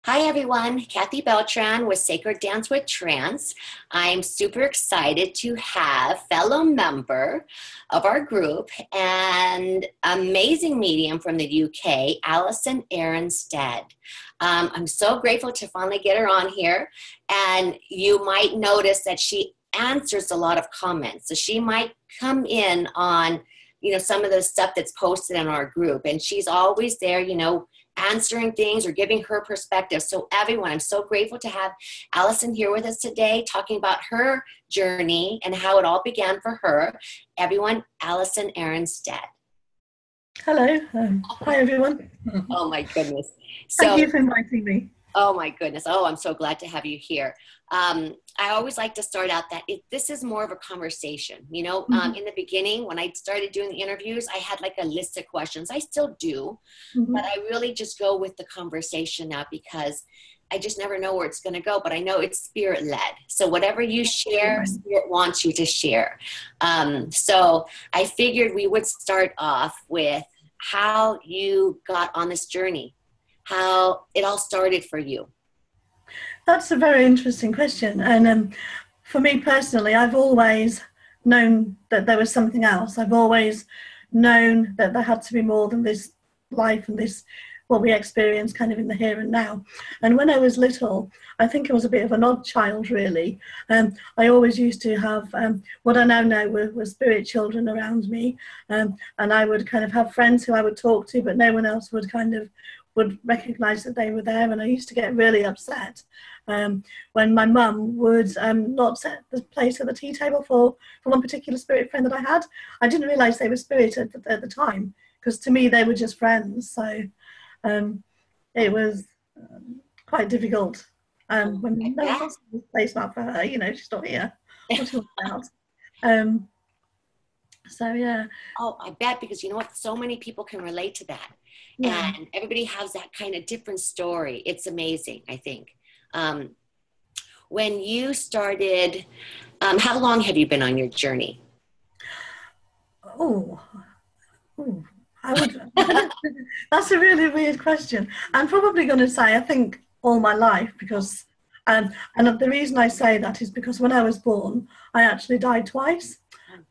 Hi everyone, Kathy Beltran with Sacred Dance with Trance. I'm super excited to have fellow member of our group and amazing medium from the UK, Alison Aaron Stead. I'm so grateful to finally get her on here, and you might notice that she answers a lot of comments. So she might come in on, some of the stuff that's posted in our group, and she's always there, answering things or giving her perspective. So everyone, I'm so grateful to have Alison here with us today, talking about her journey and how it all began for her. Everyone, Alison Aaron Stead. Hello. Hi, everyone. Oh my goodness. Thank you for inviting me. Oh my goodness. Oh, I'm so glad to have you here. I always like to start out that this is more of a conversation. In the beginning, when I started doing the interviews, I had like a list of questions. I still do, but I really just go with the conversation now because I just never know where it's going to go, but I know it's spirit led. So whatever you share, spirit wants you to share. So I figured we would start off with how you got on this journey, how it all started for you. That's a very interesting question. And for me personally, I've always known that there was something else. I've always known that there had to be more than this life and this, what we experience kind of in the here and now. And when I was little, I think I was a bit of an odd child, really. I always used to have what I now know were spirit children around me. And I would kind of have friends who I would talk to, but no one else would recognise that they were there, and I used to get really upset when my mum would not set the place at the tea table for one particular spirit friend that I had. I didn't realise they were spirit at the time, because to me they were just friends. So it was quite difficult when no one else was placemat for her. She's not here. What's she about? So yeah. Oh, I bet, because you know what? So many people can relate to that. Yeah. And everybody has that kind of different story. It's amazing, I think. When you started, how long have you been on your journey? That's a really weird question. I'm probably going to say I think all my life, because and the reason I say that is because when I was born, I actually died twice,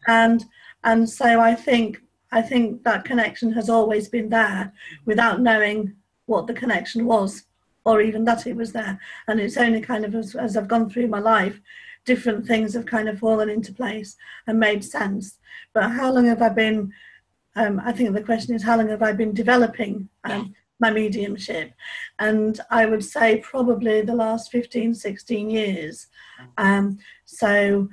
and so I think that connection has always been there without knowing what the connection was, or even that it was there. And it's only kind of as I've gone through my life, different things have kind of fallen into place and made sense. But how long have I been, I think the question is, how long have I been developing my mediumship? And I would say probably the last 15, 16 years. So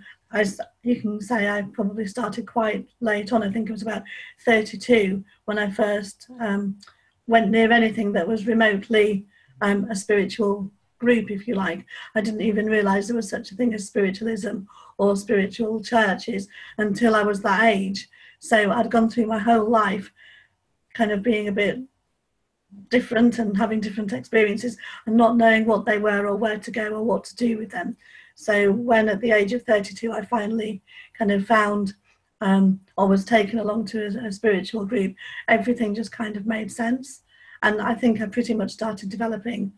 you can say I probably started quite late on. I think it was about 32 when I first went near anything that was remotely a spiritual group, if you like. I didn't even realise there was such a thing as spiritualism or spiritual churches until I was that age. So I'd gone through my whole life kind of being a bit different and having different experiences and not knowing what they were or where to go or what to do with them. So when at the age of 32, I finally kind of found or was taken along to a spiritual group, everything just kind of made sense. And I think I pretty much started developing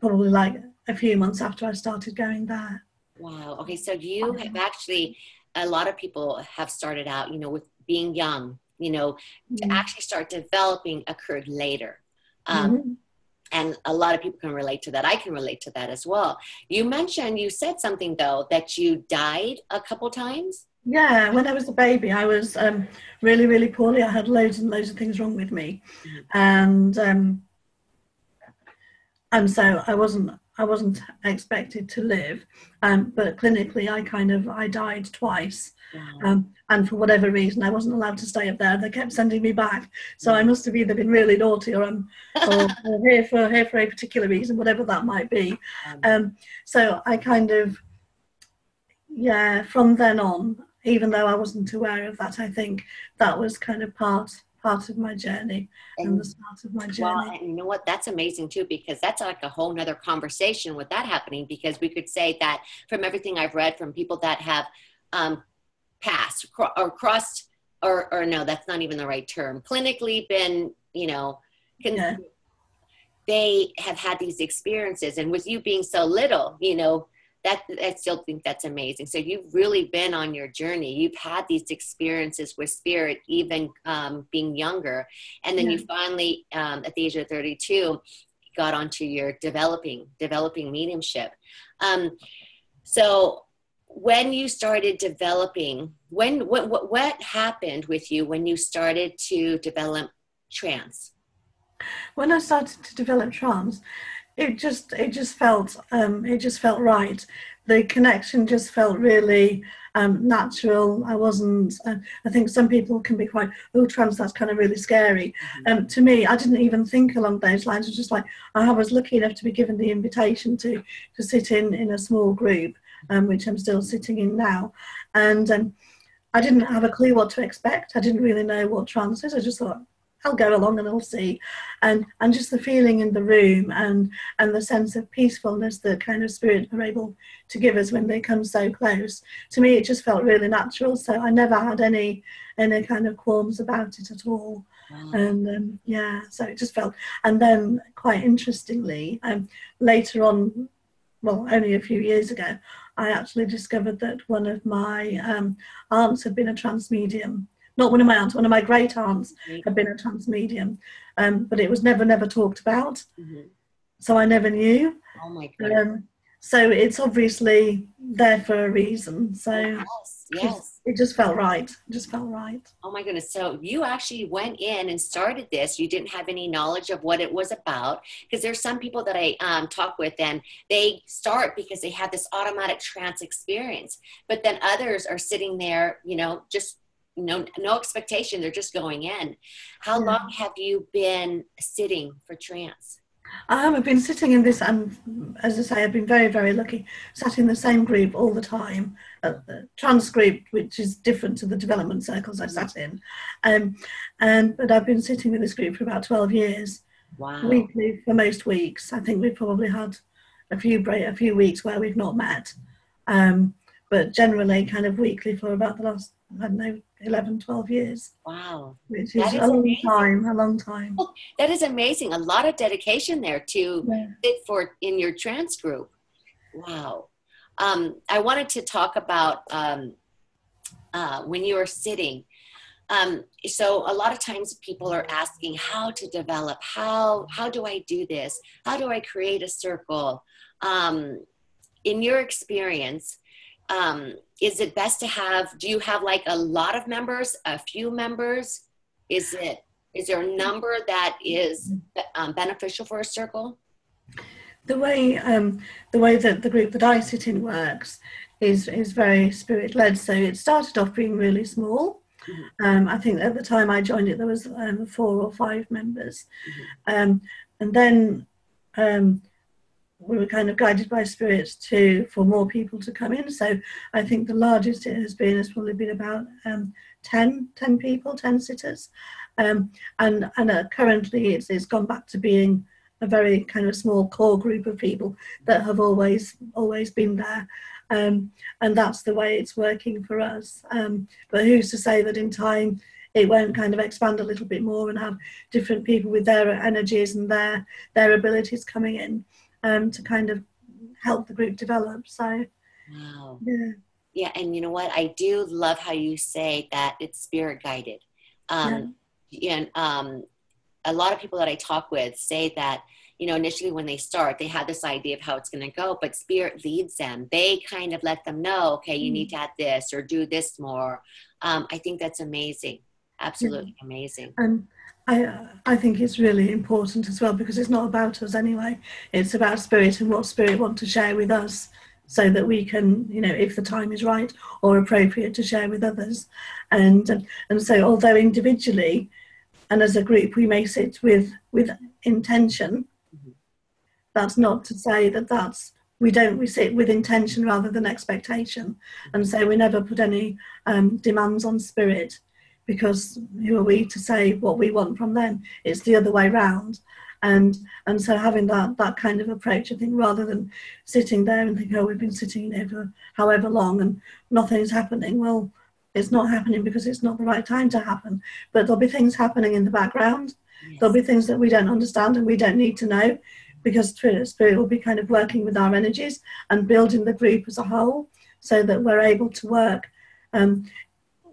probably like a few months after I started going there. Wow. Okay. So you have actually, a lot of people have started out, with being young, to actually start developing occurred later. And a lot of people can relate to that. I can relate to that as well. You said something though, that you died a couple times. Yeah, when I was a baby, I was really, really poorly. I had loads and loads of things wrong with me, and so I wasn't expected to live. But clinically, I died twice. Wow. And for whatever reason, I wasn't allowed to stay up there. They kept sending me back. So I must have either been really naughty or here for a particular reason, whatever that might be. So I kind of, from then on, even though I wasn't aware of that, I think that was kind of part of my journey and the start of my journey. Well, and you know what? That's amazing too, because that's like a whole nother conversation with that happening, because we could say that from everything I've read from people that have passed or crossed, or no, that's not even the right term, clinically been, they have had these experiences. And with you being so little, you know, that I still think that's amazing. So you've really been on your journey. You've had these experiences with spirit, even being younger. And then you finally, at the age of 32, got onto your developing mediumship. So when you started developing, what happened with you when you started to develop trance? When I started to develop trance, it just felt right. The connection just felt really natural. I wasn't. I think some people can be quite, oh, trance, that's kind of really scary. To me, I didn't even think along those lines. It was just like I was lucky enough to be given the invitation to sit in a small group, which I'm still sitting in now, and I didn't have a clue what to expect. I didn't really know what trance is. I just thought, I'll go along and I'll see. And just the feeling in the room and the sense of peacefulness that kind of spirit are able to give us when they come so close. To me, it just felt really natural. So I never had any kind of qualms about it at all. Wow. And so it just felt, and then quite interestingly, later on, well, only a few years ago, I actually discovered that one of my aunts had been a trance medium. Not one of my aunts, one of my great aunts had been a trance medium, but it was never talked about. So I never knew. Oh my goodness. So it's obviously there for a reason. So yes. It just felt right. It just felt right. Oh my goodness. So you actually went in and started this. You didn't have any knowledge of what it was about, because there's some people that I talk with and they start because they have this automatic trance experience, but then others are sitting there, you know, just no expectation. They're just going in. How long have you been sitting for trance? I've been sitting in this, and as I say, I've been very, very lucky. Sat in the same group all the time, the trance group, which is different to the development circles I sat in. But I've been sitting with this group for about 12 years. Wow. Weekly for most weeks. I think we've probably had a few weeks where we've not met. But generally kind of weekly for about the last, I don't know, 11, 12 years. Wow. Which is a long time. Oh, that is amazing. A lot of dedication there to sit for in your trance group. Wow. I wanted to talk about when you were sitting. So a lot of times people are asking how to develop, how do I do this? How do I create a circle? In your experience, is it best to have, do you have like a lot of members, a few members? Is there a number that is beneficial for a circle? The way that the group that I sit in works is very spirit led. So it started off being really small. I think at the time I joined it, there was 4 or 5 members. And then we were kind of guided by spirit for more people to come in. So I think the largest it has probably been about 10 people, 10 sitters. And currently it's gone back to being a very kind of small core group of people that have always been there. And that's the way it's working for us. But who's to say that in time it won't kind of expand a little bit more and have different people with their energies and their abilities coming in to kind of help the group develop. So, wow. Yeah, and you know what? I do love how you say that it's spirit guided. And a lot of people that I talk with say that, you know, initially when they start, they have this idea of how it's going to go, but spirit leads them. They kind of let them know, okay, you need to add this or do this more. I think that's amazing. Absolutely amazing. And I think it's really important as well, because it's not about us anyway. It's about spirit and what spirit want to share with us, so that we can, you know, if the time is right or appropriate, to share with others. And so although individually and as a group we may sit with intention, that's not to say that we sit with intention rather than expectation. And so we never put any demands on spirit, because who are we to say what we want from them? It's the other way round. And so having that kind of approach, I think, rather than sitting there and think, oh, we've been sitting there for however long and nothing's happening. Well, it's not happening because it's not the right time to happen. But there'll be things happening in the background. There'll Yes. be things that we don't understand and we don't need to know, because Spirit will be kind of working with our energies and building the group as a whole, so that we're able to work um,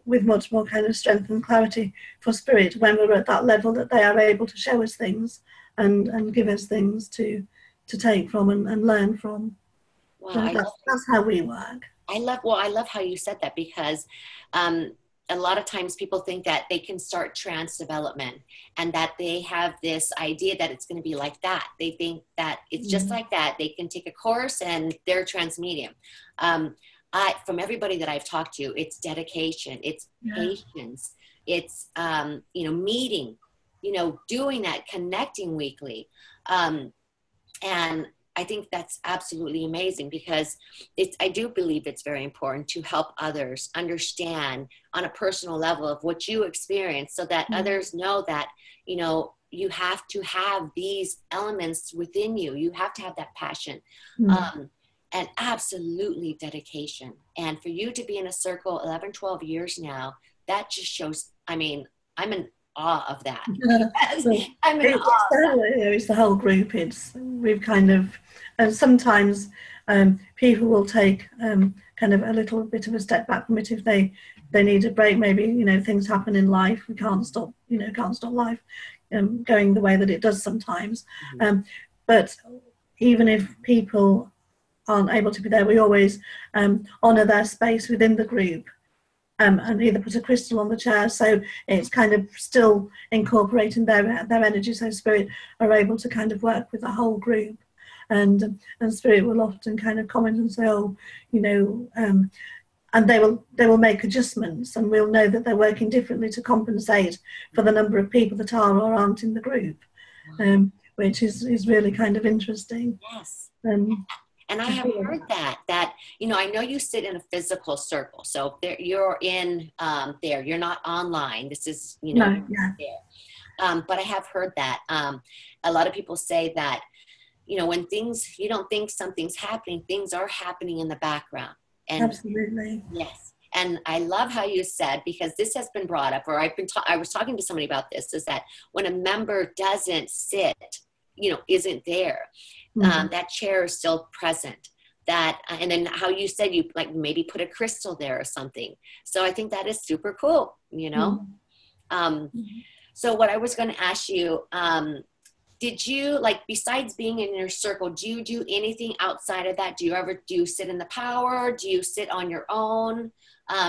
with much more kind of strength and clarity for Spirit when we're at that level that they are able to show us things and give us things to take from and learn from. Wow, So I love that's how we work. I love how you said that, because um, a lot of times people think that they can start trance development and that they have this idea that it's going to be like that. They think that it's just like that. They can take a course and they're a trance medium. From everybody that I've talked to, it's dedication, it's patience, it's, meeting, doing that, connecting weekly. And I think that's absolutely amazing, because I do believe it's very important to help others understand on a personal level of what you experience, so that others know that, you have to have these elements within you. You have to have that passion. And absolutely dedication. And for you to be in a circle 11, 12 years now, that just shows, I'm in awe of that. Yes, I'm in awe. It's the whole group. We've kind of, and sometimes people will take kind of a little bit of a step back from it if they need a break. Maybe, things happen in life. We can't stop, can't stop life going the way that it does sometimes. But even if people aren't able to be there, we always honour their space within the group. And either put a crystal on the chair, so it's kind of still incorporating their energy, so Spirit are able to kind of work with the whole group, and Spirit will often kind of comment and say, and they will make adjustments, and we'll know that they're working differently to compensate for the number of people that are or aren't in the group, which is really kind of interesting. Yes. And I have heard that, I know you sit in a physical circle. So you're in there, you're not online. This is, there. But I have heard that a lot of people say that, when you don't think something's happening, things are happening in the background. And absolutely. Yes. And I love how you said, because this has been brought up, or I was talking to somebody about this, is that when a member doesn't sit, isn't there, that chair is still present. And then how you said you like maybe put a crystal there or something. So I think that is super cool, So what I was going to ask you, did you, like, besides being in your circle, do you do anything outside of that? Do you sit in the power? Do you sit on your own?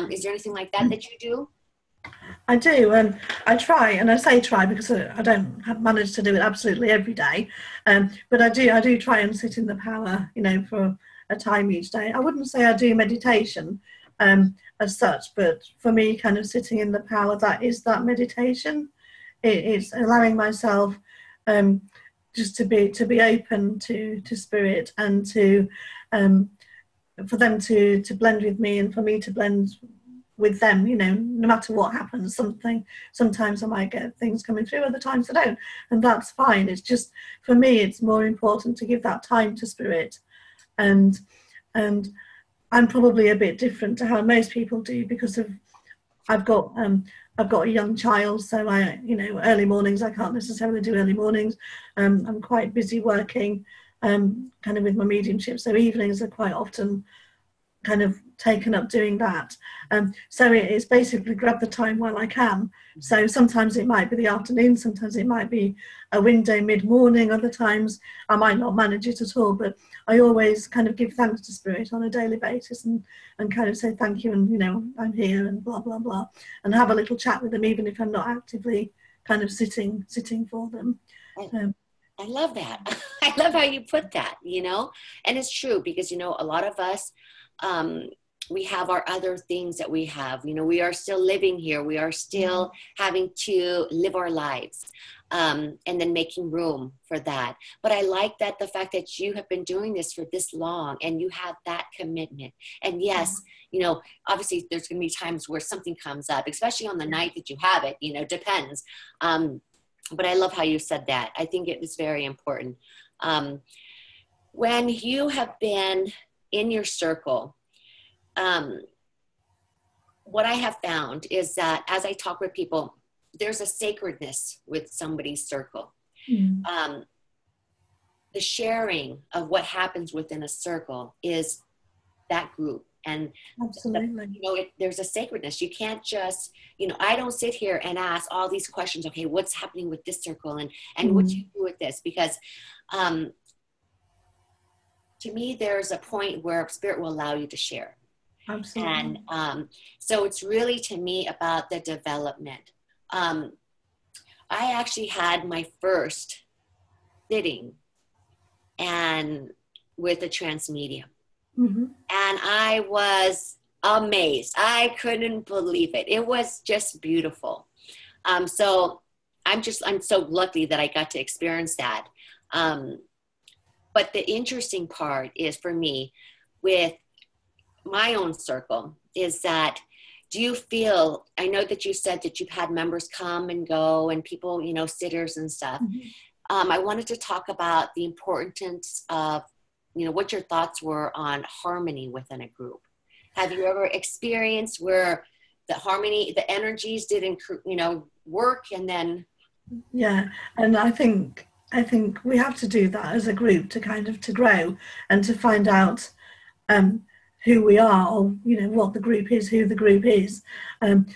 Is there anything like that you do? I do, and I try, and I say try because I don't manage to do it absolutely every day, but I do try and sit in the power, for a time each day. I wouldn't say I do meditation as such, but for me, kind of sitting in the power, that is that meditation. It's allowing myself just to be open to Spirit, and to for them to blend with me, and for me to blend with them, no matter what happens. Sometimes I might get things coming through, other times I don't, and that's fine. It's just, for me, it's more important to give that time to Spirit, and I'm probably a bit different to how most people do, because I've got a young child, so early mornings, I can't necessarily do early mornings. I'm quite busy working kind of with my mediumship, so evenings are quite often kind of taken up doing that. So it's basically grab the time while I can. So sometimes it might be the afternoon, sometimes it might be a window mid-morning, other times I might not manage it at all, but I always kind of give thanks to Spirit on a daily basis, and kind of say thank you, and I'm here, and blah blah blah, and have a little chat with them, even if I'm not actively kind of sitting for them. I love that. I love how you put that, and it's true, because a lot of us, we have our other things that we have, we are still living here. We are still having to live our lives, and then making room for that. But I like that, the fact that you have been doing this for this long, and you have that commitment. And yes, obviously there's going to be times where something comes up, especially on the night that you have it, depends. But I love how you said that. I think it is very important. When you have been in your circle, what I have found is that as I talk with people, there's a sacredness with somebody's circle. Mm. The sharing of what happens within a circle is that group. And Absolutely. there's a sacredness. You can't just, I don't sit here and ask all these questions. Okay, what's happening with this circle, and what do you do with this? Because to me, there's a point where spirit will allow you to share. Absolutely. And so it's really, to me, about the development. I actually had my first sitting and with a trance medium. Mm-hmm. And I was amazed. I couldn't believe it. It was just beautiful. So I'm so lucky that I got to experience that. But the interesting part is, for me, with my own circle, is that, do you feel, I know that you said that you've had members come and go and people, sitters and stuff. Mm-hmm. I wanted to talk about the importance of, what your thoughts were on harmony within a group. Have you ever experienced where the harmony, the energies didn't, work, and then? Yeah, and I think we have to do that as a group to kind of to grow and to find out who we are, or what the group is, who the group is, and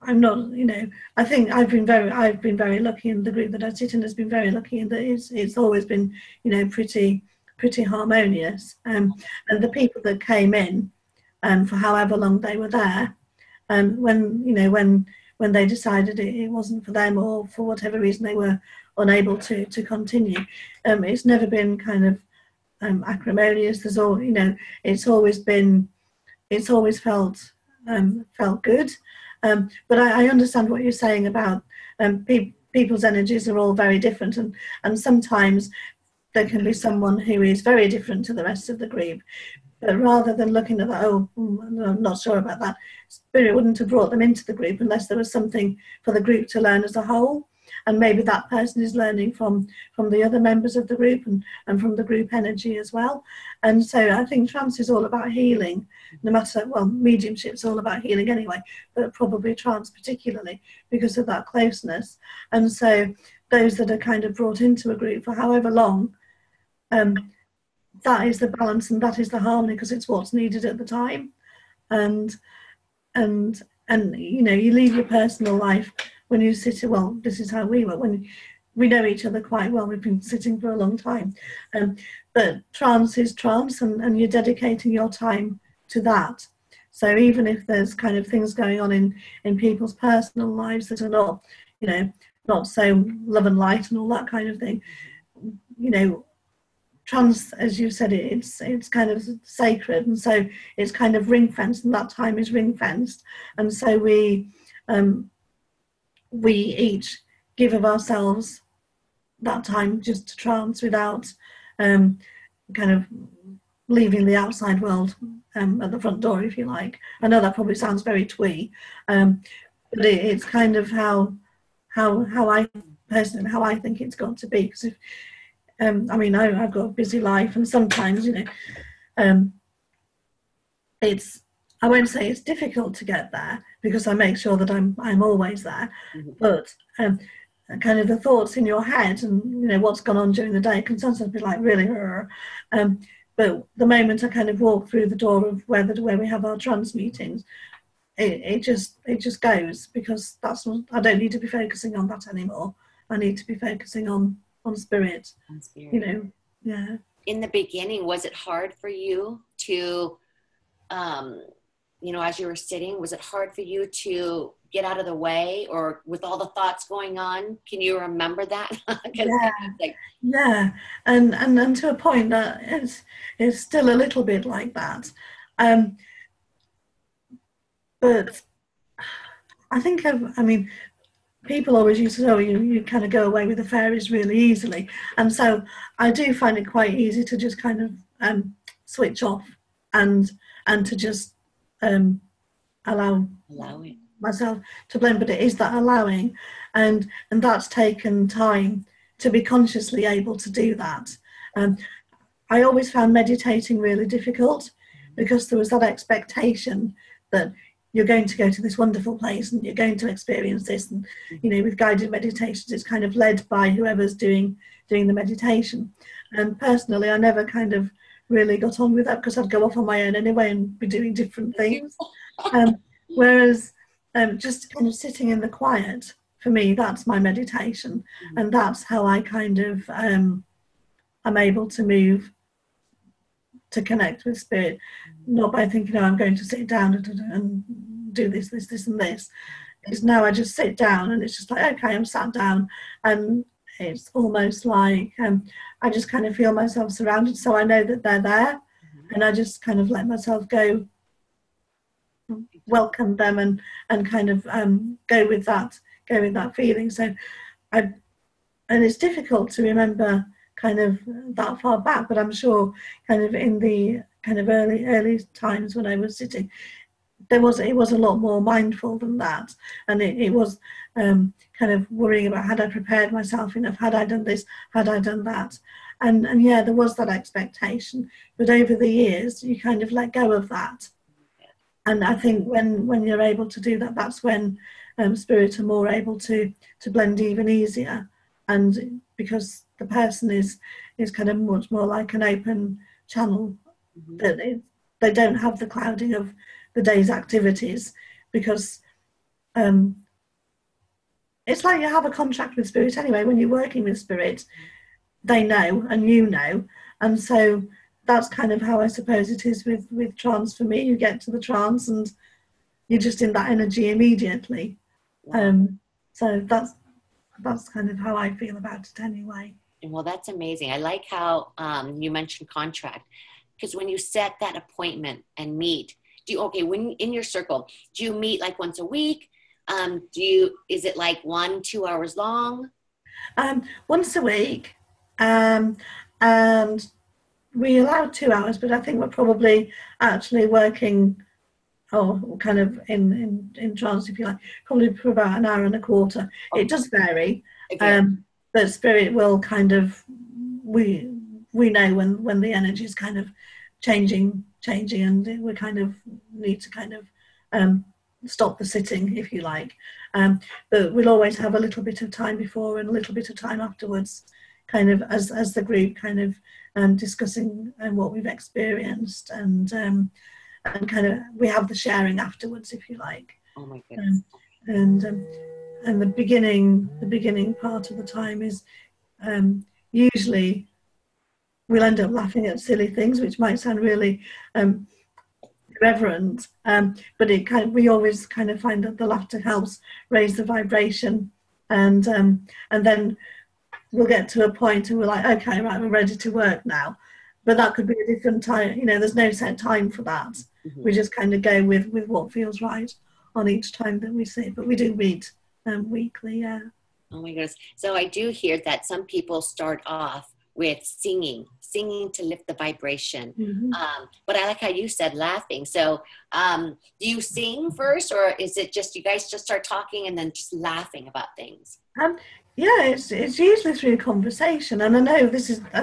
I'm not, I think I've been very lucky, and the group that I sit in has been very lucky, in that it's always been, pretty harmonious. And the people that came in, for however long they were there, when they decided it wasn't for them, or for whatever reason they were unable to continue, it's never been kind of acrimonious. There's all, it's always felt good. But I understand what you're saying about people's energies are all very different, and sometimes there can be someone who is very different to the rest of the group. But rather than looking at that, I'm not sure about that, spirit wouldn't have brought them into the group unless there was something for the group to learn as a whole. And maybe that person is learning from the other members of the group, and from the group energy as well. And so I think trance is all about healing, no matter, mediumship's all about healing anyway, but probably trance particularly because of that closeness. And so those that are kind of brought into a group for however long, that is the balance and that is the harmony, because it's what's needed at the time. And you leave your personal life when you sit. Well, this is how we were when we know each other quite well. We've been sitting for a long time, but trance is trance, and you're dedicating your time to that. So even if there's kind of things going on in people's personal lives that are not, not so love and light and all that kind of thing, trance, as you said, it's kind of sacred, and so it's kind of ring fenced, and that time is ring fenced, and so we each give of ourselves that time just to trance, without kind of leaving the outside world at the front door, if you like. I know that probably sounds very twee, but it's kind of how I personally, how I think it's got to be. Because if I've got a busy life, and sometimes it's, I won't say it's difficult to get there, because I make sure that I'm always there. Mm-hmm. But kind of the thoughts in your head, and what's gone on during the day can sometimes be like really. But the moment I kind of walk through the door of where we have our trance meetings, it just goes, because I don't need to be focusing on that anymore. I need to be focusing on spirit. On spirit. Yeah. In the beginning, was it hard for you to, as you were sitting, was it hard for you to get out of the way, or with all the thoughts going on? Can you remember that? Yeah. And to a point that it's still a little bit like that. But I think, people always used to say, you kind of go away with the fairies really easily. And so I do find it quite easy to just kind of switch off and to just allow it myself to blend. But it is that allowing, and that's taken time to be consciously able to do that. I always found meditating really difficult, because there was that expectation that you're going to go to this wonderful place and you're going to experience this. And, you know, with guided meditations, it's kind of led by whoever's doing the meditation. And personally, I never kind of really got on with that because I'd go off on my own anyway and be doing different things. Whereas just kind of sitting in the quiet, for me, that's my meditation. And that's how I kind of am able to move, to connect with spirit, not by thinking, oh, I'm going to sit down and do this and this. It's now I just sit down and it's just like, okay, I'm sat down, and it's almost like I just kind of feel myself surrounded, so I know that they're there, and I just kind of let myself go, welcome them, and kind of go with that feeling. So and it's difficult to remember kind of that far back, but I'm sure kind of in the kind of early times when I was sitting, it was a lot more mindful than that, and it was kind of worrying about, had I prepared myself enough, had I done this, had I done that, and yeah, there was that expectation, but over the years you kind of let go of that. And I think when you're able to do that, that's when spirits are more able to blend even easier, and because the person is kind of much more like an open channel, that they don't have the clouding of the day's activities, because it's like you have a contract with spirit anyway. When you're working with spirit, they know and you know, and so that's kind of how I suppose it is with trance for me. You get to the trance and you're just in that energy immediately. So that's kind of how I feel about it anyway. Well, that's amazing. I like how you mentioned contract, because when you set that appointment and meet, when in your circle, do you meet like once a week? Is it like 1-2 hours long? Once a week, and we allow 2 hours, but I think we're probably actually working, kind of in trance, if you like, probably for about an hour and a quarter. Okay. It does vary. Okay. But spirit will kind of, we know when the energy is kind of changing, and we kind of need to kind of stop the sitting, if you like. But we'll always have a little bit of time before and a little bit of time afterwards, kind of as the group kind of discussing what we've experienced, and kind of we have the sharing afterwards, if you like. Oh my goodness. And the beginning part of the time is usually we'll end up laughing at silly things, which might sound really irreverent, but we always kind of find that the laughter helps raise the vibration, and then we'll get to a point and we're like, okay, right, we're ready to work now. But that could be a different time. You know, there's no set time for that. We just kind of go with what feels right on each time that we sit. But we do meet weekly, yeah. Oh my goodness. So I do hear that some people start off with singing to lift the vibration. But I like how you said laughing. So do you sing first, or is it just you guys just start talking and then just laughing about things? Yeah, it's usually through conversation. And I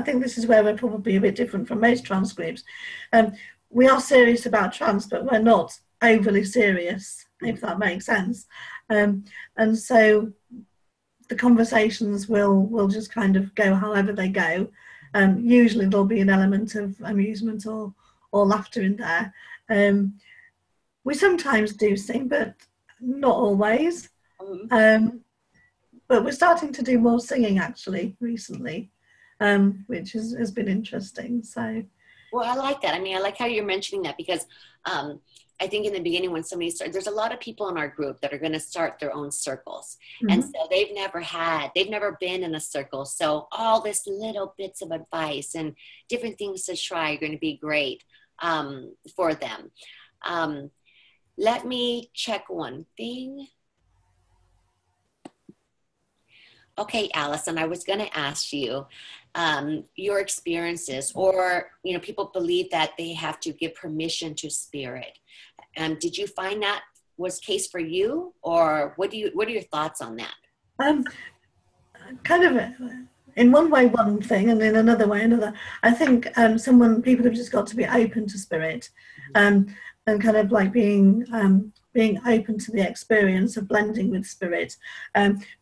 think this is where we're probably a bit different from most trance groups. We are serious about trance, but we're not overly serious, if that makes sense. And so the conversations will just kind of go however they go. Usually there'll be an element of amusement or laughter in there. We sometimes do sing, but not always. But we're starting to do more singing actually recently, which has been interesting. So, well, I like that. I mean, I like how you're mentioning that, because I think in the beginning when somebody starts, there's a lot of people in our group that are going to start their own circles. And so they've never been in a circle. So all this little bits of advice and different things to try are going to be great for them. Let me check one thing. Okay, Alison, I was going to ask you your experiences, or, people believe that they have to give permission to spirit. Did you find that was the case for you, or what are your thoughts on that? Kind of in one way, one thing, and in another way, another. I think people have just got to be open to spirit, and kind of like being being open to the experience of blending with spirit.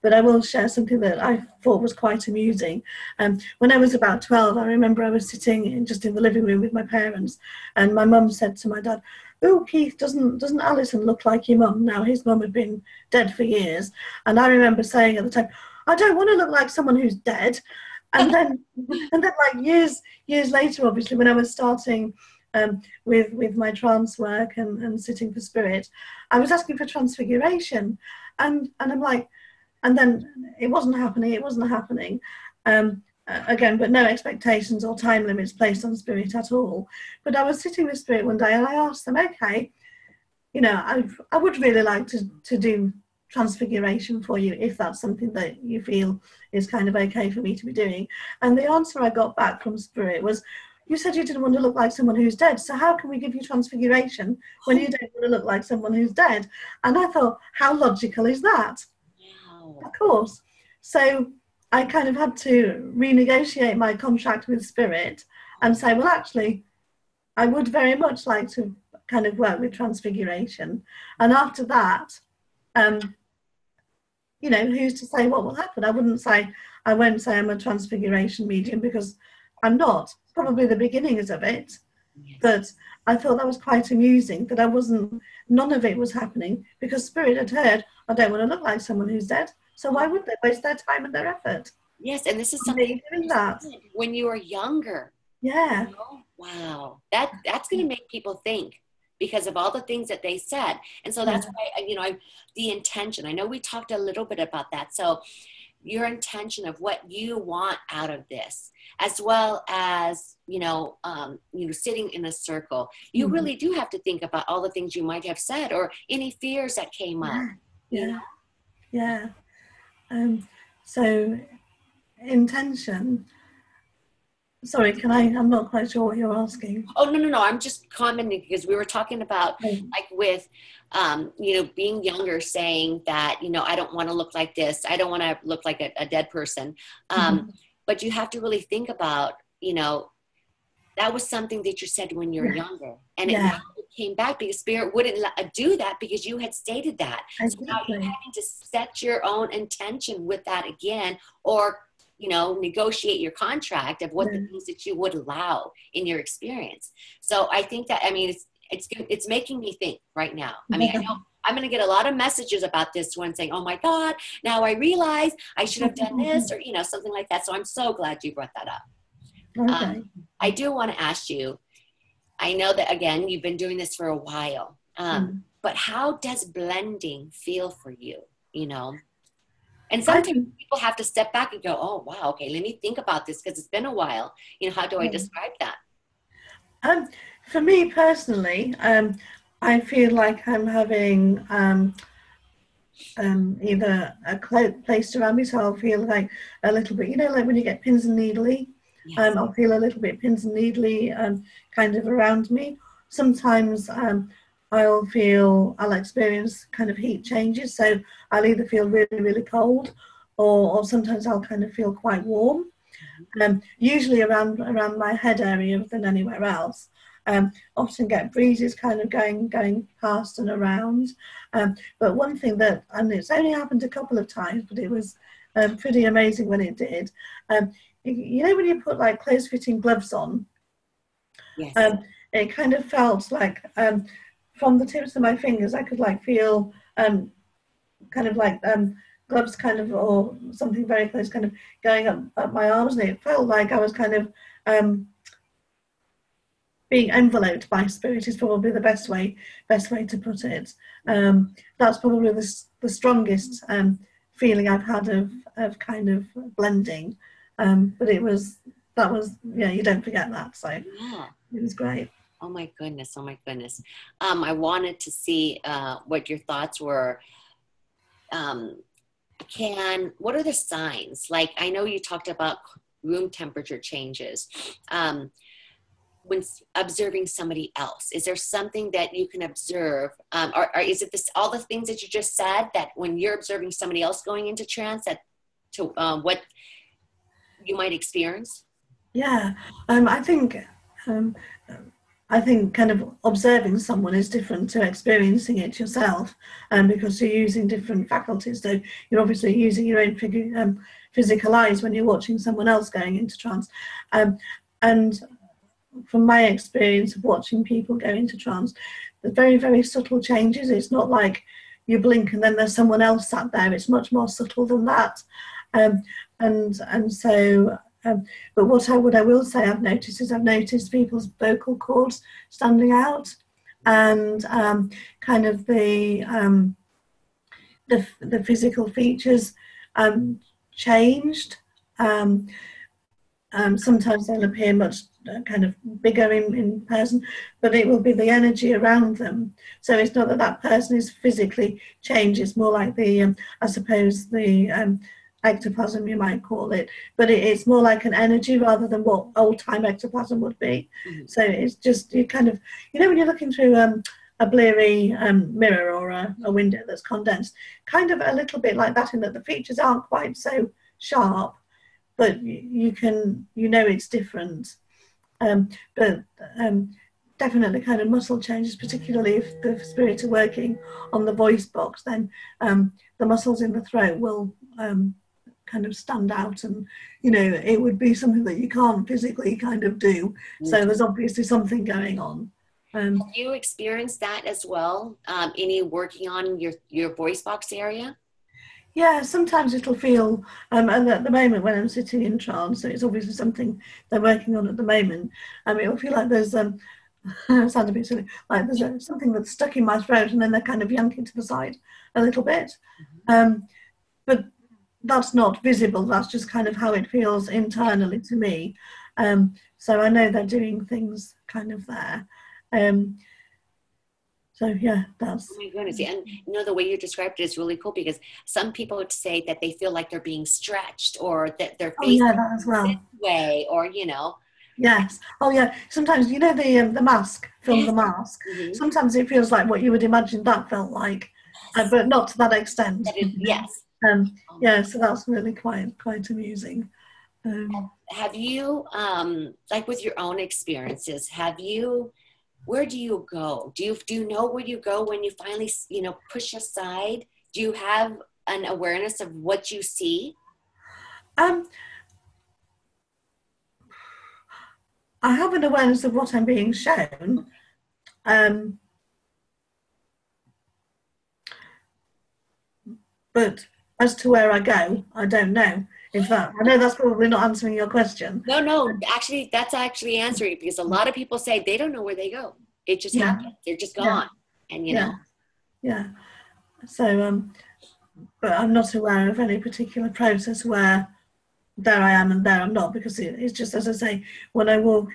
But I will share something that I thought was quite amusing. When I was about 12, I remember I was sitting just in the living room with my parents, and my mum said to my dad, "Oh, Keith, doesn't Alison look like your mum?" Now, his mum had been dead for years, and I remember saying at the time, "I don't want to look like someone who's dead." And then like years later, obviously, when I was starting with my trance work and sitting for spirit, I was asking for transfiguration, and I'm like, and then it wasn't happening. Again, but no expectations or time limits placed on spirit at all. But I was sitting with spirit one day, and I asked them, "Okay, you know, I would really like to do transfiguration for you, if that's something that you feel is kind of okay for me to be doing." And the answer I got back from spirit was, "You said you didn't want to look like someone who's dead, so how can we give you transfiguration when you don't want to look like someone who's dead?" And I thought, how logical is that? Wow. Of course. So I kind of had to renegotiate my contract with spirit and say, well, actually, I would very much like to kind of work with transfiguration. And after that, you know, who's to say what will happen? I won't say I'm a transfiguration medium, because I'm not. Probably the beginnings of it. Yes. But I thought that was quite amusing, that none of it was happening, because spirit had heard, "I don't want to look like someone who's dead." So why would they waste their time and their effort? Yes, and this is something doing that when you were younger. Yeah. You know? Wow. That's going to make people think, because of all the things that they said. And so that's why, you know, the intention, I know we talked a little bit about that. So your intention of what you want out of this, as well as, you know, sitting in a circle, you really do have to think about all the things you might have said, or any fears that came up. Yeah. Yeah. So intention. Sorry, I'm not quite sure what you're asking. Oh, no. I'm just commenting, because we were talking about like with, you know, being younger, saying that, you know, I don't want to look like this. I don't want to look like a dead person. But you have to really think about, you know, that was something that you said when you were younger, and it came back because spirit wouldn't do that, because you had stated that. Exactly. So now you're having to set your own intention with that again, or, you know, negotiate your contract of what the things that you would allow in your experience. So I think that, I mean, it's making me think right now. I mean, I know I'm going to get a lot of messages about this one saying, "Oh my God, now I realize I should have done this," or, you know, something like that. So I'm so glad you brought that up. Okay. I do want to ask you, I know that, again, you've been doing this for a while, but how does blending feel for you, you know? And sometimes people have to step back and go, "Oh, wow, okay, let me think about this, because it's been a while." You know, how do I describe that? For me personally, I feel like I'm having either a place around me, so I'll feel like a little bit, you know, like when you get pins and needly. Yes. I'll feel a little bit pins and needly kind of around me. Sometimes I'll experience kind of heat changes, so I'll either feel really, really cold, or sometimes I'll kind of feel quite warm. Usually around my head area than anywhere else. Often get breezes kind of going past and around. But one thing that, and it's only happened a couple of times, but it was pretty amazing when it did. You know, when you put like close-fitting gloves on, yes. It kind of felt like from the tips of my fingers, I could like feel kind of like gloves kind of, or something very close, kind of going up my arms, and it felt like I was kind of being enveloped by spirit, is probably the best way to put it. That's probably the strongest feeling I've had of kind of blending. But that was you don't forget that, so yeah. It was great. Oh my goodness. I wanted to see what your thoughts were. What are the signs? Like, I know you talked about room temperature changes. When observing somebody else, is there something that you can observe, or is it all the things that you just said, that when you're observing somebody else going into trance, that to what you might experience? Yeah, I think I think kind of observing someone is different to experiencing it yourself, because you're using different faculties. So you're obviously using your own physical eyes when you're watching someone else going into trance. And from my experience of watching people go into trance, there's very, very subtle changes. It's not like you blink and then there's someone else sat there. It's much more subtle than that. Um, and so but what I will say I've noticed is I've noticed people's vocal cords standing out, and kind of the physical features changed. Sometimes they'll appear much kind of bigger in person, but it will be the energy around them. So it's not that that person is physically changed. It's more like the I suppose the ectoplasm, you might call it, but it's more like an energy rather than what old-time ectoplasm would be. Mm-hmm. So it's just, you kind of, you know, when you're looking through a bleary mirror or a window that's condensed, kind of a little bit like that, in that the features aren't quite so sharp, but you can, you know, it's different. But definitely kind of muscle changes, particularly if the spirits are working on the voice box, then the muscles in the throat will kind of stand out, and you know, it would be something that you can't physically kind of do. So there's obviously something going on. Have you experienced that as well? Any working on your voice box area? Yeah, sometimes it'll feel, and at the moment when I'm sitting in trance, so it's obviously something they're working on at the moment, it'll feel like there's it sounds a bit silly, like there's something that's stuck in my throat, and then they're kind of yanking to the side a little bit. But that's not visible, that's just kind of how it feels internally to me. So I know they're doing things kind of there. So yeah, that's... Oh my goodness, and you know, the way you described it is really cool, because some people would say that they feel like they're being stretched, or that their face that as well. This way, or you know. Yes. Oh yeah. Sometimes, you know, the mask, film The Mask. Mm-hmm. Sometimes it feels like what you would imagine that felt like, but not to that extent. Yes. Yeah, so that's really quite amusing. Have you, like with your own experiences, where do you go? Do you know where you go when you finally, you know, push aside? Do you have an awareness of what you see? I have an awareness of what I'm being shown. But as to where I go, I don't know. In fact, I know that's probably not answering your question. No, actually, that's actually answering it, because a lot of people say they don't know where they go. It just happens. They're just gone. And, you know. Yeah. So, but I'm not aware of any particular process where there I am and there I'm not, because it's just, as I say, when I walk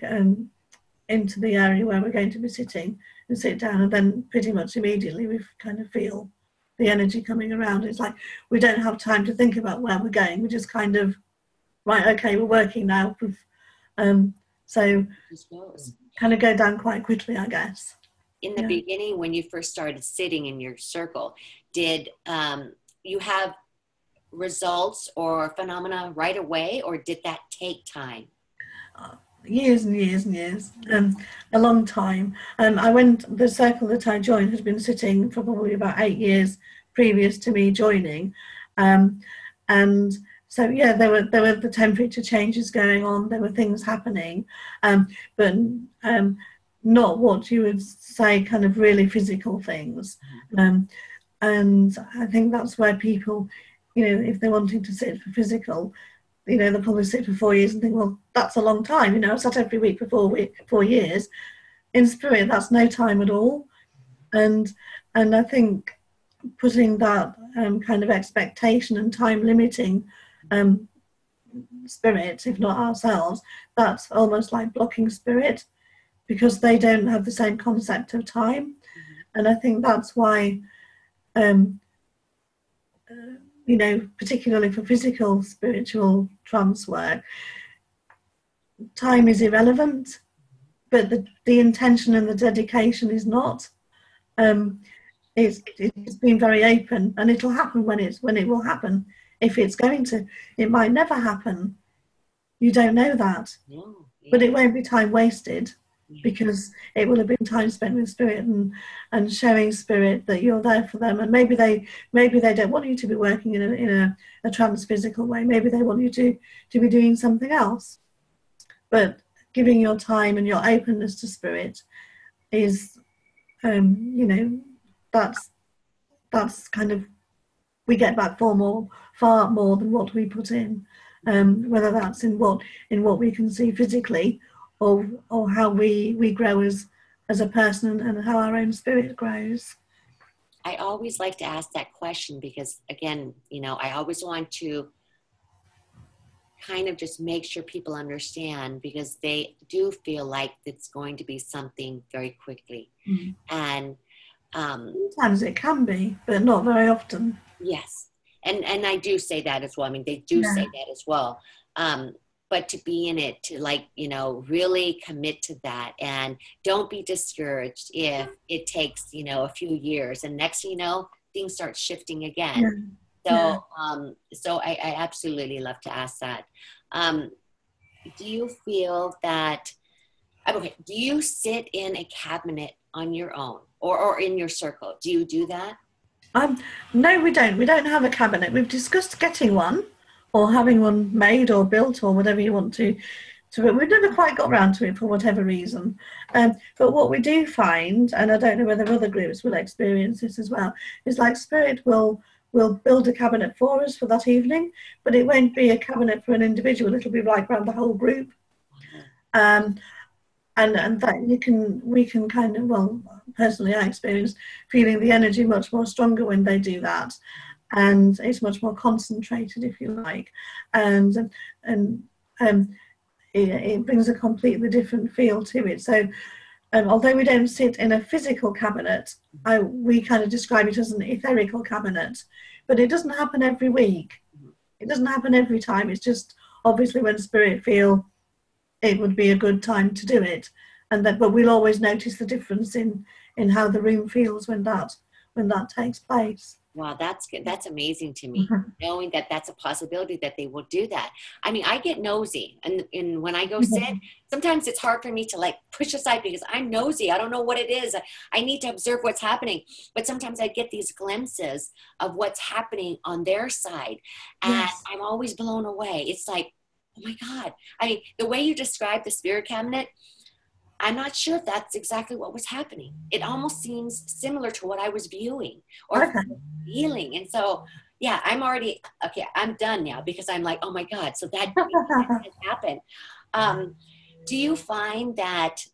into the area where we're going to be sitting and sit down, and then pretty much immediately we kind of feel the energy coming around. It's like we don't have time to think about where we're going. We just kind of, right, okay, we're working now. So kind of go down quite quickly, I guess. In the beginning, when you first started sitting in your circle, did you have results or phenomena right away, or did that take time? Years and years and years, a long time. The circle that I joined had been sitting for probably about 8 years previous to me joining, and so yeah, there were the temperature changes going on. There were things happening, but not what you would say kind of really physical things. And I think that's where people, you know, if they're wanting to sit for physical, you know, they'll probably sit for 4 years and think, well, that's a long time. You know, I sat every week for 4 years. In spirit, that's no time at all. And I think putting that kind of expectation and time limiting spirit, if not ourselves, that's almost like blocking spirit, because they don't have the same concept of time. And I think that's why, you know, particularly for physical, spiritual trance work, time is irrelevant, but the intention and the dedication is not. It's been very open, and it'll happen when it will happen. If it's going to, it might never happen. You don't know that, but it won't be time wasted. because it will have been time spent with spirit and showing spirit that you're there for them. And maybe they don't want you to be working in a trans physical way. Maybe they want you to be doing something else. But giving your time and your openness to spirit is, that's kind of, we get back far more than what we put in, whether that's in what we can see physically, or how we grow as a person and how our own spirit grows. I always like to ask that question because, again, I always want to kind of just make sure people understand, because they do feel like it's going to be something very quickly. Mm. And sometimes it can be, but not very often. Yes. And I do say that as well. I mean, they do say that as well. But to be in it, to really commit to that, and don't be discouraged if it takes, a few years, and next thing you know, things start shifting again. So I absolutely love to ask that. Do you feel that, do you sit in a cabinet on your own or in your circle? Do you do that? No, we don't. We don't have a cabinet. We've discussed getting one or having one made or built or whatever you want to but we've never quite got around to it for whatever reason. But what we do find, and I don't know whether other groups will experience this as well, is like spirit will build a cabinet for us for that evening, but it won't be a cabinet for an individual. It'll be like around the whole group. And that we can kind of, well, personally I experience feeling the energy much more stronger when they do that, and it's much more concentrated, if you like, and it brings a completely different feel to it. So although we don't sit in a physical cabinet, we kind of describe it as an etherical cabinet, but it doesn't happen every week. It doesn't happen every time. It's just obviously when spirit feel it would be a good time to do it, but we'll always notice the difference in how the room feels when that takes place. Wow, that's good. That's amazing to me, knowing that that's a possibility that they will do that. I mean, I get nosy, and when I go sit, sometimes it's hard for me to push aside because I'm nosy. I don't know what it is. I need to observe what's happening, but sometimes I get these glimpses of what's happening on their side, and I'm always blown away. It's like, oh my God. I mean, the way you described the spirit cabinet, I'm not sure if that's exactly what was happening. It almost seems similar to what I was viewing or feeling. And so, yeah, I'm done now because I'm like, oh my God, so that has happened. Do you find that,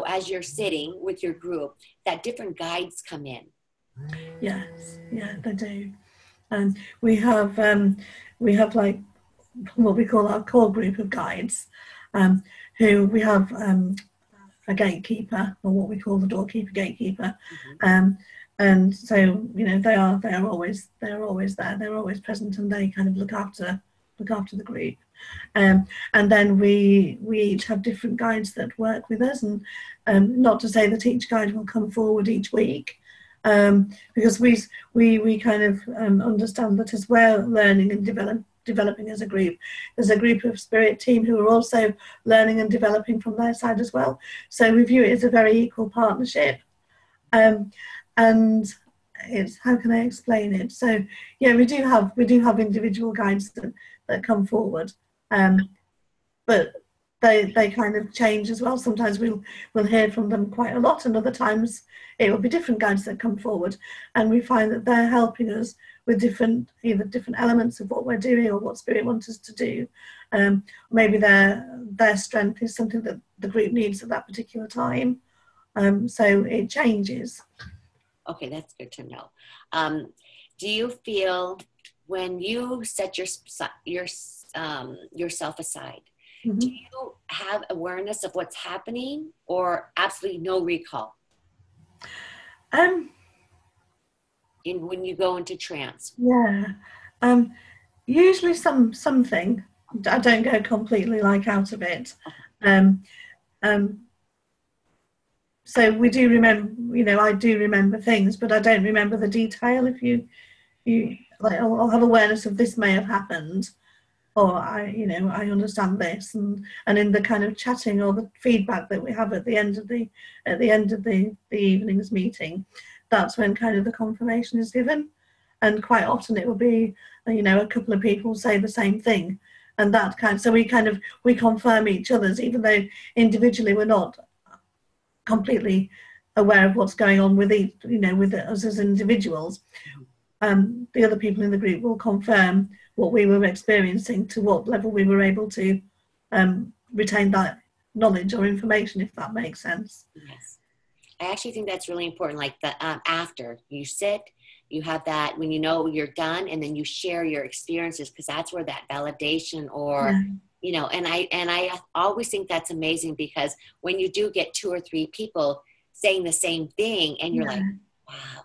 as you're sitting with your group, that different guides come in? Yes, yeah, they do. And we have like what we call our core group of guides, who we have a gatekeeper, or what we call the doorkeeper, gatekeeper, and so they are always there. They're always present, and they kind of look after the group. And then we each have different guides that work with us, and not to say that each guide will come forward each week, because we kind of understand that as we're learning and developing as a group, there's a group of spirit team who are also learning and developing from their side as well. So we view it as a very equal partnership, and it's, how can I explain it? So yeah, we do have individual guides that come forward, but they kind of change as well. Sometimes we'll hear from them quite a lot, and other times it will be different guides that come forward, and we find that they're helping us with either different elements of what we're doing or what spirit wants us to do. Maybe their strength is something that the group needs at that particular time. So it changes. Okay, that's good to know. Do you feel when you set yourself aside, do you have awareness of what's happening, or absolutely no recall? When you go into trance? Yeah, usually something. I don't go completely out of it. So we do remember, I do remember things, but I don't remember the detail. If you I'll have awareness of this may have happened, or I understand this, and in the kind of chatting or the feedback that we have at the end of the evening's meeting, that's when kind of the confirmation is given. And quite often it will be, a couple of people say the same thing, and that kind. So we confirm each other's, even though individually we're not completely aware of what's going on with with us as individuals. The other people in the group will confirm what we were experiencing, to what level we were able to retain that knowledge or information, if that makes sense. Yes. I actually think that's really important. Like the after you sit, you have that when you're done, and then you share your experiences, because that's where that validation or and I always think that's amazing, because when you do get 2 or 3 people saying the same thing, and you're like, wow,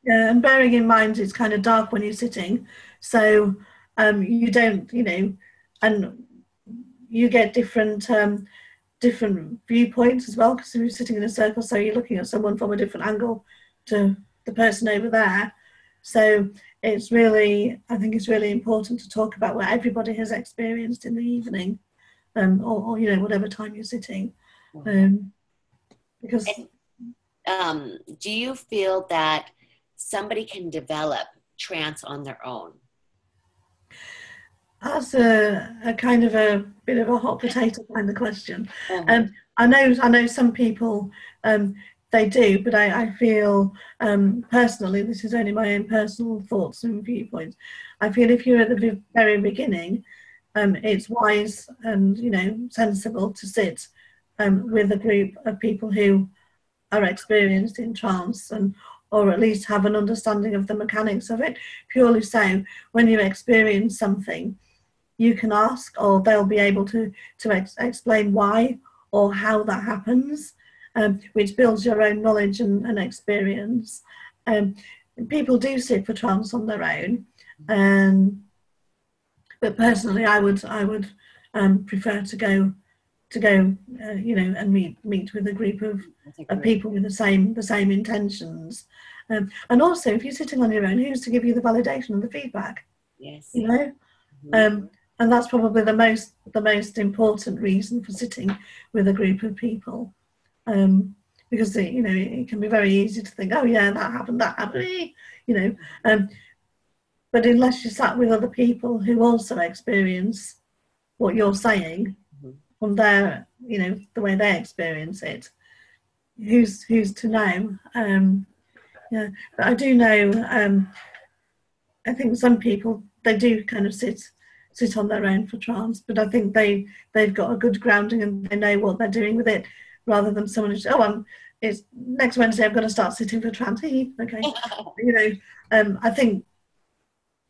Yeah, and bearing in mind it's kind of dark when you're sitting, so you don't, and you get different viewpoints as well, because you're sitting in a circle, so you're looking at someone from a different angle to the person over there. So I think it's really important to talk about what everybody has experienced in the evening, or whatever time you're sitting, because. Do you feel that somebody can develop trance on their own? That's a kind of a bit of a hot potato kind of question. I know some people they do, but I feel personally, this is only my own personal thoughts and viewpoints. I feel if you're at the very beginning, it's wise and sensible to sit with a group of people who are experienced in trance, or at least have an understanding of the mechanics of it. Purely so, when you experience something, you can ask, or they'll be able to explain why or how that happens, which builds your own knowledge and experience. People do sit for trance on their own, but personally, I would prefer to go and meet with a group of people with the same intentions. And also, if you're sitting on your own, who's to give you the validation and the feedback? Yes. And that's probably the most important reason for sitting with a group of people, because it can be very easy to think, oh yeah, that happened, but unless you sat with other people who also experience what you're saying from their, the way they experience it, who's to know? But I do know. I think some people, they do kind of sit on their own for trance, but I think they've got a good grounding and they know what they're doing with it, rather than someone who's, it's next Wednesday, I'm going to start sitting for trance. Okay, I think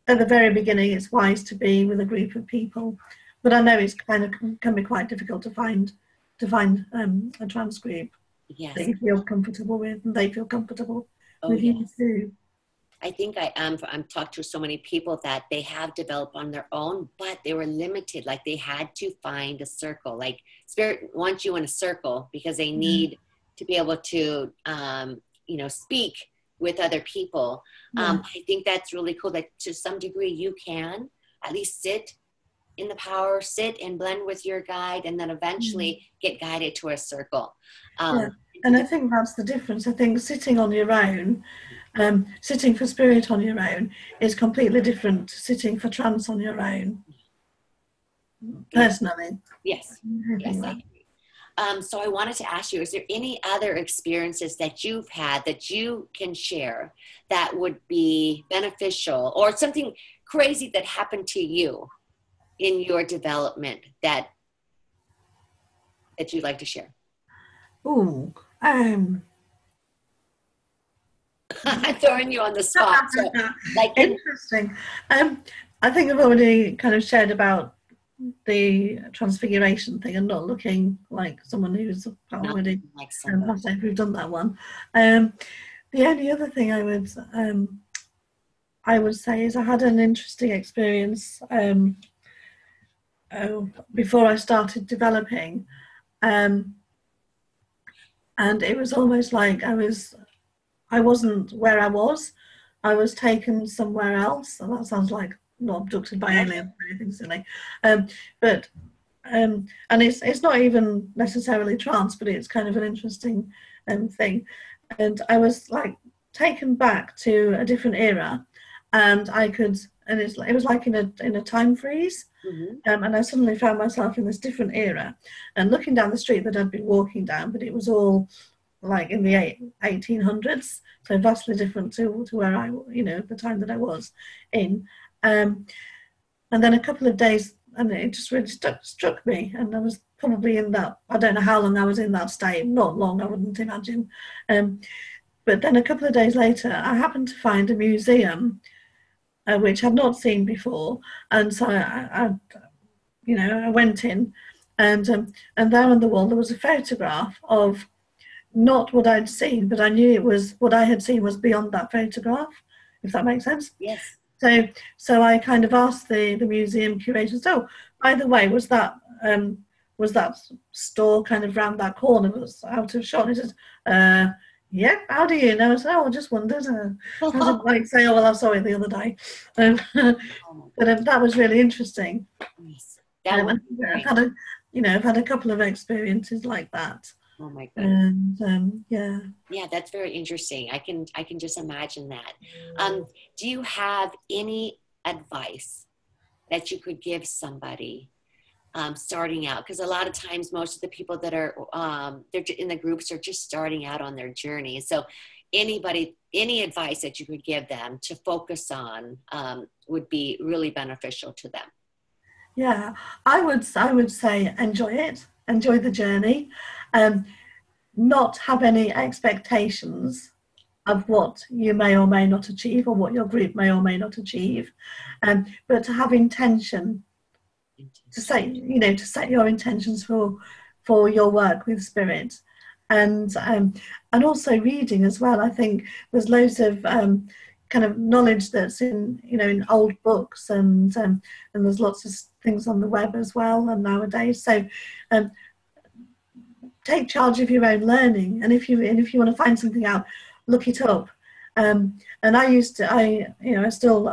at the very beginning it's wise to be with a group of people, but I know it's can be quite difficult to find a trance group that you feel comfortable with, and they feel comfortable with you too. I think I'm talked to so many people that they have developed on their own, but they were limited. Like they had to find a circle. Like Spirit wants you in a circle because they need to be able to, speak with other people. I think that's really cool that to some degree you can at least sit in the power, sit and blend with your guide, and then eventually get guided to a circle. And I think that's the difference. I think sitting on your own, sitting for Spirit on your own is completely different to sitting for trance on your own, personally. Yes, I agree. So I wanted to ask you, is there any other experiences that you've had that you can share that would be beneficial, or something crazy that happened to you in your development that you'd like to share? I'm throwing you on the spot. So, interesting. I think I've already kind of shared about the transfiguration thing and not looking like someone who's already passed over. We've done that one. The only other thing I would say is I had an interesting experience before I started developing, and it was almost like I wasn't where I was taken somewhere else, and that sounds like not abducted by aliens or anything silly. But and it's not even necessarily trance, but it's kind of an interesting thing. And I was like taken back to a different era, and it was like in a time freeze. And I suddenly found myself in this different era, and looking down the street that I'd been walking down, but it was all like in the 1800s, so vastly different to where I, the time that I was in. And then a couple of days, and it just really struck me, and I was probably in that, I don't know how long I was in that state, not long, I wouldn't imagine. But then a couple of days later, I happened to find a museum, which I'd not seen before, and so I went in, and there on the wall there was a photograph of not what I'd seen, but I knew it was what I had seen was beyond that photograph, if that makes sense. Yes. So I kind of asked the museum curators, oh, by the way, was that store kind of round that corner, was out of shot? And he said, yeah, how do you know? I said, oh, I just wondered. I didn't like say, oh, well, I saw it the other day. But that was really interesting. Yes. That was I've had a couple of experiences like that. Oh my goodness. And yeah, that's very interesting. I can just imagine that. Do you have any advice that you could give somebody starting out? Because a lot of times most of the people that are they're in the groups are just starting out on their journey. So any advice that you could give them to focus on would be really beneficial to them. Yeah, I would say enjoy it, enjoy the journey, not have any expectations of what you may or may not achieve or what your group may or may not achieve, but to have intention, to set your intentions for your work with spirit, and also reading as well. I think there's loads of kind of knowledge that's in old books, and there's lots of things on the web as well, and nowadays. So take charge of your own learning, and if you want to find something out, look it up. And I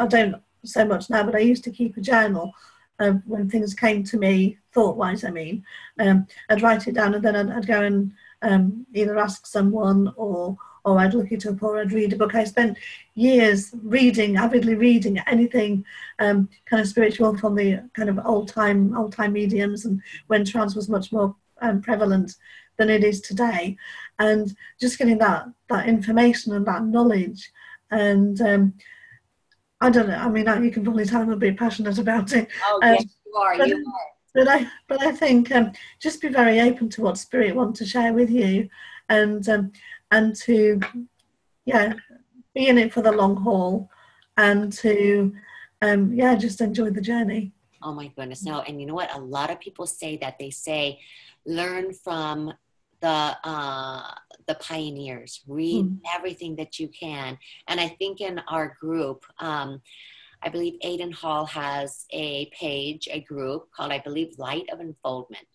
don't so much now, but I used to keep a journal of when things came to me, thought-wise, I mean. I'd write it down, and then I'd go and either ask someone, or I'd look it up, or I'd read a book. I spent years avidly reading anything kind of spiritual from the kind of old time mediums, and when trance was much more prevalent than it is today, and just getting that information and that knowledge. And I don't know, I mean, you can probably tell I'm a bit passionate about it. Oh, yes, you are. But I think just be very open to what spirit wants to share with you, and to be in it for the long haul, and to just enjoy the journey. Oh my goodness, no. And you know what, a lot of people say that. They say learn from the pioneers, read everything that you can. And I think in our group, I believe Aiden Hall has a group called, I believe, Light of Unfoldment.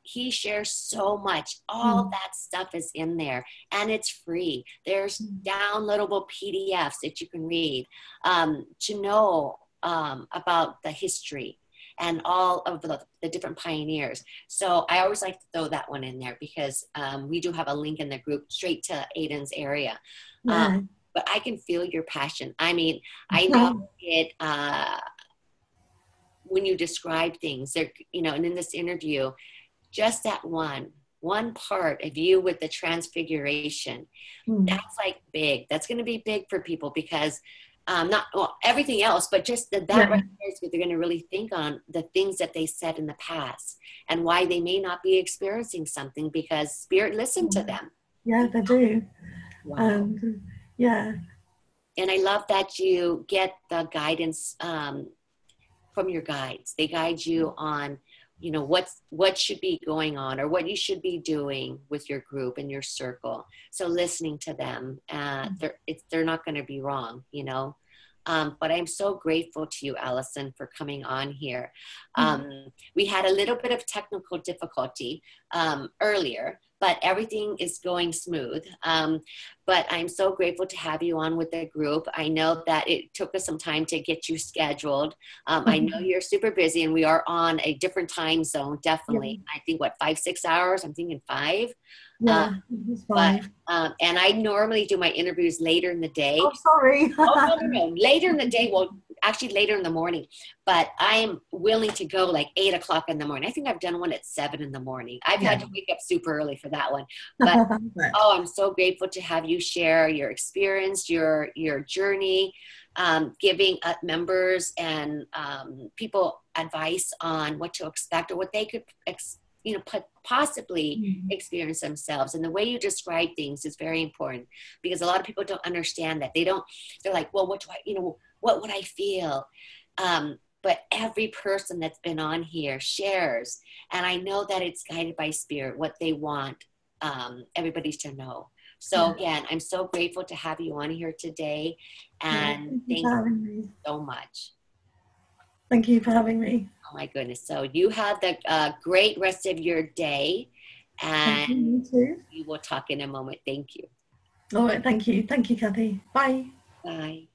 He shares so much. All that stuff is in there, and it's free. There's downloadable PDFs that you can read to know about the history and all of the different pioneers. So I always like to throw that one in there, because we do have a link in the group straight to Aiden's area. But I can feel your passion. I mean, I know it when you describe things, and in this interview, just that one part of you with the transfiguration, that's like big. That's going to be big for people, because everything else, but just that right there is what they're going to really think on, the things that they said in the past and why they may not be experiencing something, because spirit listened to them. Yeah, they do. Wow. And I love that you get the guidance from your guides. They guide you on, what should be going on, or what you should be doing with your group and your circle. So listening to them, they're not going to be wrong, But I'm so grateful to you, Alison, for coming on here. We had a little bit of technical difficulty earlier, but everything is going smooth. But I'm so grateful to have you on with the group. I know that it took us some time to get you scheduled. I know you're super busy, and we are on a different time zone, definitely. Yeah. I think, what, 5, 6 hours? I'm thinking 5. Yeah, it was But 5. and I normally do my interviews later in the day. Oh, sorry. Oh, no. Later in the day, well, actually later in the morning. But I am willing to go like 8 o'clock in the morning. I think I've done one at 7 in the morning. I've had Yeah. to wake up super early for that one. But oh, I'm so grateful to have you share your experience, your journey, giving members and people advice on what to expect or what they could possibly experience themselves. And the way you describe things is very important, because a lot of people don't understand that. They're like, well, what do I, what would I feel? But every person that's been on here shares, and I know that it's guided by spirit, what they want everybody to know. So again, I'm so grateful to have you on here today, and Thank you for having me. so much. Thank you for having me. Oh my goodness. So you have the great rest of your day, and You too. we will talk in a moment. Thank you. All right, thank you. Thank you, Kathy. Bye. Bye.